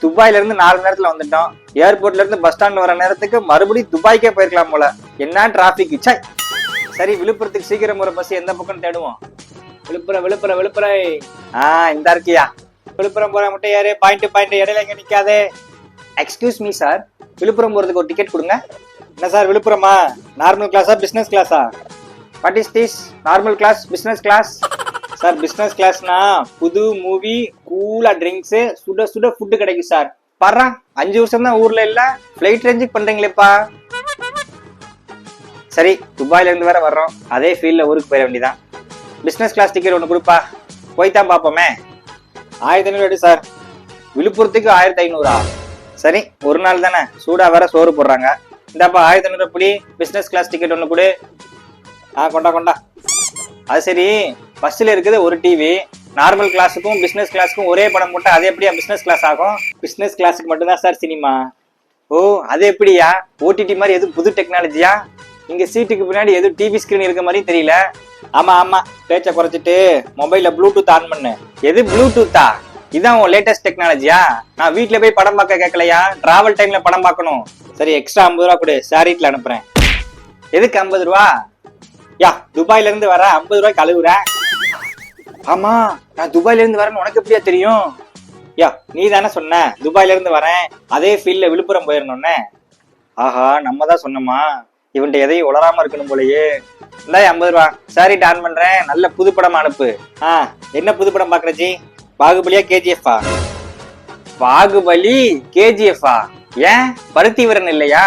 துபாயில இருந்து 4 மணி நேரத்துல வந்துட்டோம். ஏர்போர்ட்ல இருந்து பஸ் ஸ்டாண்ட் வர நேரத்துக்கு மறுபடியும் துபாய்க்கே போயிருக்கலாம் போல. என்ன டிராபிக். சரி, விழுப்புரத்துக்கு சீக்கிரம் ஒரு பஸ் எந்த பக்கம் தேடுவோம். விழுப்புரம். இந்த இருக்கியா. விழுப்புரம் போற மட்டும் யாரு பாயிண்ட் இடையில எங்க நிக்காதே. எக்ஸ்கியூஸ் மீ சார், விழுப்புரம் போறதுக்கு ஒரு டிக்கெட் கொடுங்க. என்ன சார், விழுப்புரமா? நார்மல் கிளாஸா பிசினஸ் கிளாஸா? What is this? Normal class, business class? Sir, பிசினஸ் கிளாஸ்னா புது மூவி, கூலா ட்ரிங்க்ஸ், சுட சுட ஃபுட்டு கிடைக்கும் சார். பாரு, 5 வருஷம் தான் ஊர்ல இல்ல, பிளைட் ரேஞ்சுக்கு பண்றீங்களேப்பா. சரி, துபாயில இருந்து வேற வர்றோம், அதே ஃபீல்ட்ல ஊருக்கு போயிட வேண்டியதான். பிசினஸ் கிளாஸ் டிக்கெட் ஒன்று கொடுப்பா, போய்தான் பாப்போமே. 1500 சார். விழுப்புரத்துக்கு 1500. சரி, ஒரு நாள் தானே, சூடா வேற சோறு போடுறாங்க. இந்தாப்பா 1500 புடி, பிசினஸ் கிளாஸ் டிக்கெட் ஒன்று கொடு. கொண்டா. அது சரி, பஸ்ல இருக்குது ஒரு டிவி, நார்மல் கிளாஸுக்கும் பிசினஸ் கிளாஸுக்கும் ஒரே படம் போட்டா அது எப்படியா பிசினஸ் கிளாஸ் ஆகும்? பிசினஸ் கிளாஸுக்கு மட்டும்தான் சார் சினிமா. ஓ, அது எப்படியா? ஓடிடி மாதிரி எதுவும் புது டெக்னாலஜியா? இங்க சீட்டுக்கு பின்னாடி எதுவும் டிவி ஸ்கிரீன் இருக்க மாதிரி தெரியல. ஆமா, பேச்ச குறைச்சிட்டு மொபைல்ல ப்ளூடூத் ஆன் பண்ணு. எது ப்ளூடூத்தா? இதான் உன் லேட்டஸ்ட் டெக்னாலஜியா? நான் வீட்டுல போய் படம் பார்க்க கேட்கலையா, டிராவல் டைம்ல படம் பார்க்கணும். சரி, எக்ஸ்ட்ரா 50 ரூபா கொடு, ஷேரிட்ல அனுப்புறேன். எதுக்கு 50 ரூபா? யா, துபாயில இருந்து வர 50 ரூபாய்க்கு அழுகுற. ஆமா, நான் துபாயில இருந்து வரேன்னு உனக்கு எப்படியா தெரியும்? யா, நீ தானே சொன்ன துபாயில இருந்து வரேன், அதே ஃபீல்ட்ல விழுப்புரம் போயிடணும்னு. ஆஹா, நம்ம தான் சொன்னோமா? இவன்ட்ட எதையும் உளராம இருக்கணும் போலயே. இந்த 50 ரூபா ஷேரிட் ஆன் பண்றேன், நல்ல புது படம் அனுப்பு. என்ன புது படம் பாக்குறச்சி? பாகுபலியா கேஜிஎஃப்பா? பாகுபலி கேஜிஎஃப்பா? ஏன் பருத்தி வீரன் இல்லையா?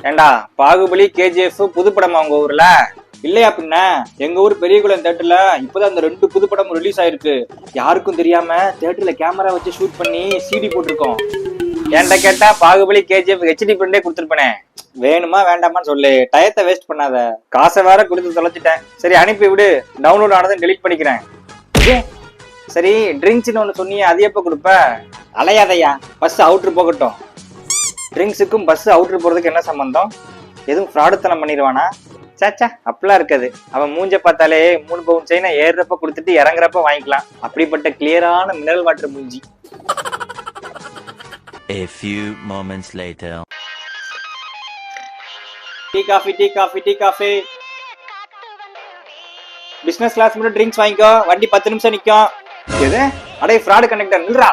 ஏண்டா, பாகுபலி கேஜிஎஃப் புது படம் உங்க ஊர்ல இல்லையா? பின்ன எங்க ஊர் பெரியகுளம் தியேட்டர்ல இப்பதான் அந்த 2 புது படம் ரிலீஸ் ஆயிருக்கு. யாருக்கும் தெரியாம தியேட்டர்ல கேமரா வச்சு ஷூட் பண்ணி சிடி போட்டிருக்கோம். என்கிட்ட கேட்டா பாகுபலி கேஜிஎஃப் ஹெச்டி பிரிண்டே கொடுத்துருப்பேனே. வேணுமா வேண்டாமான்னு சொல்லு, டயத்தை வேஸ்ட் பண்ணாத. காசை வேற கொடுத்து தொலைச்சிட்டேன். சரி, அனுப்பி விடு, டவுன்லோட் ஆனதும் டெலிட் பண்ணிக்கிறேன். சரி, ட்ரிங்க்ஸ்னு ஒண்ணு சொன்னீங்க, அது எப்ப கொடுப்ப? அலையாதையா, பஸ் அவுட்ரு போகட்டும். ட்ரிங்க்ஸுக்கும் பஸ் அவுட்ரு போறதுக்கு என்ன சம்பந்தம்? எதுவும் ஃப்ராடுத்தனம் பண்ணிடுவானா? சாச்சா, அப்படிலாம் இருக்காது. அவன் மூஞ்ச பார்த்தாலே 3 பவுன் செயினை ஏறுறப்ப கொடுத்துட்டு இறங்குறப்ப வாங்கிக்கலாம். அப்படிப்பட்ட கிளியரான மினரல் வாட்டர் மூஞ்சி. A few moments later. Tea coffee. Business class மட்டும் ட்ரிங்க்ஸ் வாங்கிக்கோ, வண்டி 10 நிமிஷம் நிக்கும். எது? அடே ஃப்ராடு கண்டக்டர், நில்றா.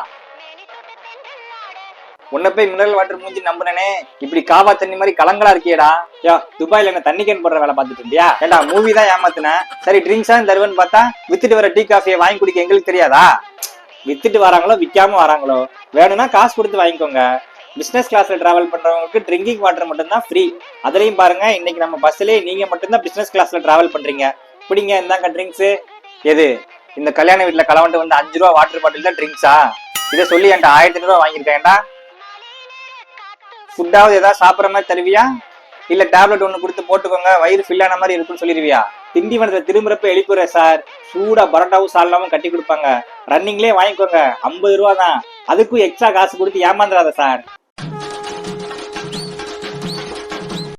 உன்ன போய் மினரல் வாட்டர் மூஞ்சி நம்புனே, இப்படி காவா தண்ணி மாதிரி கலங்களா இருக்கியடா. யா, துபாயில என்ன தண்ணி கேன் போடுற வேலை பார்த்துட்டு இருந்தியா? ஏண்டா, மூவி தான் ஏமாத்தின. சரி, ட்ரிங்க்ஸா தருவேன்னு பார்த்தா வித்துட்டு வர டீ காஃபியை வாங்கி குடிக்க எங்களுக்கு தெரியாதா? வித்துட்டு வராங்களோ விற்காம வராங்களோ, வேணும்னா காசு கொடுத்து வாங்கிக்கோங்க. பிசினஸ் கிளாஸ்ல டிராவல் பண்றவங்களுக்கு ட்ரிங்கிங் வாட்டர் மட்டும்தான் ஃப்ரீ. அதுலயும் பாருங்க, இன்னைக்கு நம்ம பஸ்லயே நீங்க மட்டும்தான் பிசினஸ் கிளாஸ்ல டிராவல் பண்றீங்க. பிடிங்க, இந்தாங்க ட்ரிங்க்ஸ். எது? இந்த கல்யாண வீட்டுல கலவண்டு வந்து 5 ரூபா வாட்டர் பாட்டில் தான் ட்ரிங்க்ஸா? இதை சொல்லி என்கிட்ட 1500 ரூபா வாங்கியிருக்கேன்டா. ஃபுட்டாவது ஏதாவது சாப்பிட்ற மாதிரி தருவியா, இல்ல டேப்லெட் ஒண்ணு கொடுத்து போட்டுக்கோங்க, வயிறு ஃபில்லான மாதிரி இருக்குன்னு சொல்லிடுவியா? திண்டிவனத்துல திரும்புறப்ப எழுப்புற சார், சூடா பரோட்டாவும் சால்னாவும் கட்டி கொடுப்பாங்க. ரன்னிங்லேயே வாங்கிக்கோங்க, 50 ரூபா தான். அதுக்கும் எக்ஸ்ட்ரா காசு கொடுத்து ஏமாந்துடாத சார்.